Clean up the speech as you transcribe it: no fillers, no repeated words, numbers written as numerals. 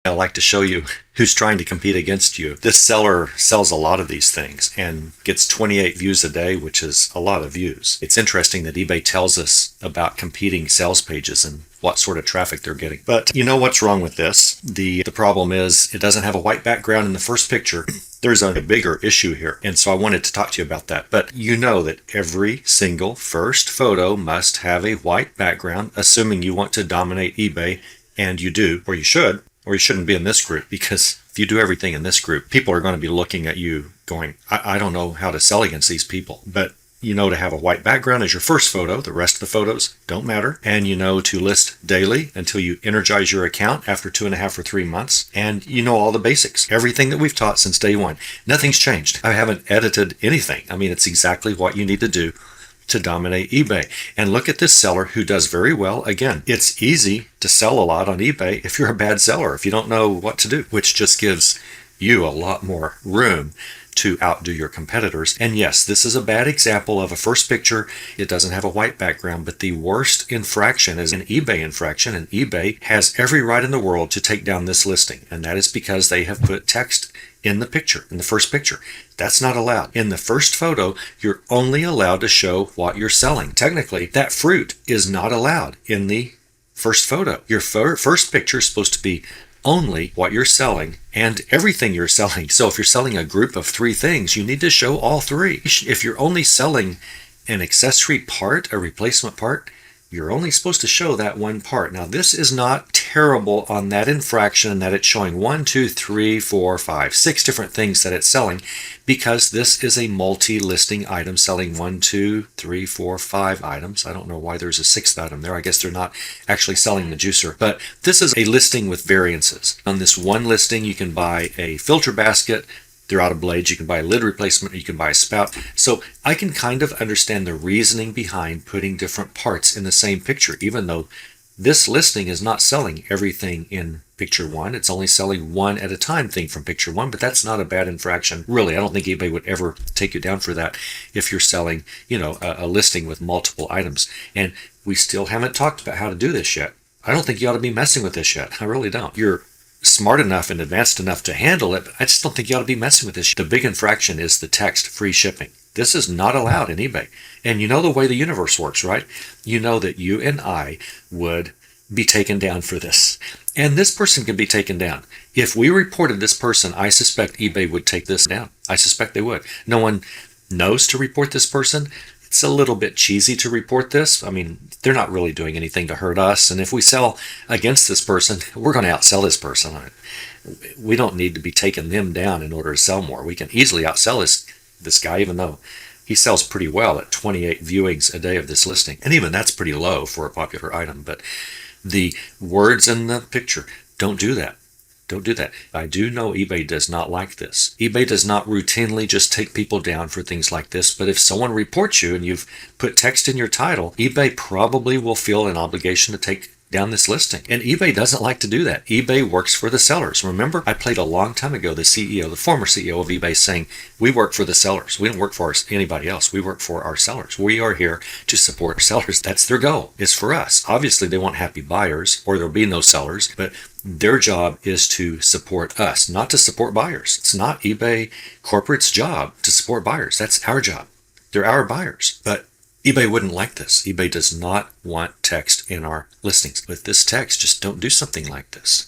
I like to show you who's trying to compete against you. This seller sells a lot of these things and gets 28 views a day, which is a lot of views. It's interesting that eBay tells us about competing sales pages and what sort of traffic they're getting. But you know what's wrong with this? The problem is it doesn't have a white background in the first picture. There's a bigger issue here, and so I wanted to talk to you about that. But you know that every single first photo must have a white background, assuming you want to dominate eBay, and you do, or you should. Or you shouldn't be in this group, because if you do everything in this group, people are going to be looking at you going, I don't know how to sell against these people. But you know to have a white background as your first photo. The rest of the photos don't matter. And you know to list daily until you energize your account after 2.5 or 3 months. And you know all the basics. Everything that we've taught since day one. Nothing's changed. I haven't edited anything. I mean, it's exactly what you need to do to dominate eBay. And look at this seller who does very well. Again, it's easy to sell a lot on eBay if you're a bad seller, if you don't know what to do, which just gives you a lot more room to outdo your competitors. And yes, this is a bad example of a first picture. It doesn't have a white background, but the worst infraction is an eBay infraction, and eBay has every right in the world to take down this listing. And that is because they have put text in the picture, in the first picture. That's not allowed. In the first photo, you're only allowed to show what you're selling. Technically, that fruit is not allowed in the first photo. Your first picture is supposed to be only what you're selling and everything you're selling. So if you're selling a group of 3 things, you need to show all 3. If you're only selling an accessory part, a replacement part, you're only supposed to show that one part. Now, this is not terrible on that infraction that it's showing 1, 2, 3, 4, 5, 6 different things that it's selling, because this is a multi-listing item selling 1, 2, 3, 4, 5 items. I don't know why there's a 6th item there. I guess they're not actually selling the juicer. But this is a listing with variances. On this one listing, you can buy a filter basket. They're out of blades. You can buy a lid replacement, or you can buy a spout. So I can kind of understand the reasoning behind putting different parts in the same picture, even though this listing is not selling everything in picture 1. It's only selling one at a time thing from picture 1, but that's not a bad infraction. Really, I don't think eBay would ever take you down for that if you're selling, a listing with multiple items. And we still haven't talked about how to do this yet. I don't think you ought to be messing with this yet. I really don't. You're smart enough and advanced enough to handle it, but I just don't think you ought to be messing with this. The big infraction is the text free shipping. This is not allowed in eBay. And you know the way the universe works, right? You know that you and I would be taken down for this. And this person can be taken down. If we reported this person, I suspect eBay would take this down. I suspect they would. No one knows to report this person. It's a little bit cheesy to report this. I mean, they're not really doing anything to hurt us. And if we sell against this person, we're going to outsell this person. We don't need to be taking them down in order to sell more. We can easily outsell this guy, even though he sells pretty well at 28 viewings a day of this listing. And even that's pretty low for a popular item. But the words in the picture, don't do that. Don't do that. I do know eBay does not like this. eBay does not routinely just take people down for things like this, but if someone reports you and you've put text in your title, eBay probably will feel an obligation to take down this listing. And eBay doesn't like to do that. eBay works for the sellers. Remember, I played a long time ago the former CEO of eBay saying, we work for the sellers. We don't work for anybody else. We work for our sellers. We are here to support sellers. That's their goal, is for us. Obviously, they want happy buyers or there'll be no sellers, but their job is to support us, not to support buyers. It's not eBay corporate's job to support buyers. That's our job. They're our buyers. But eBay wouldn't like this. eBay does not want text in our listings. With this text, just don't do something like this.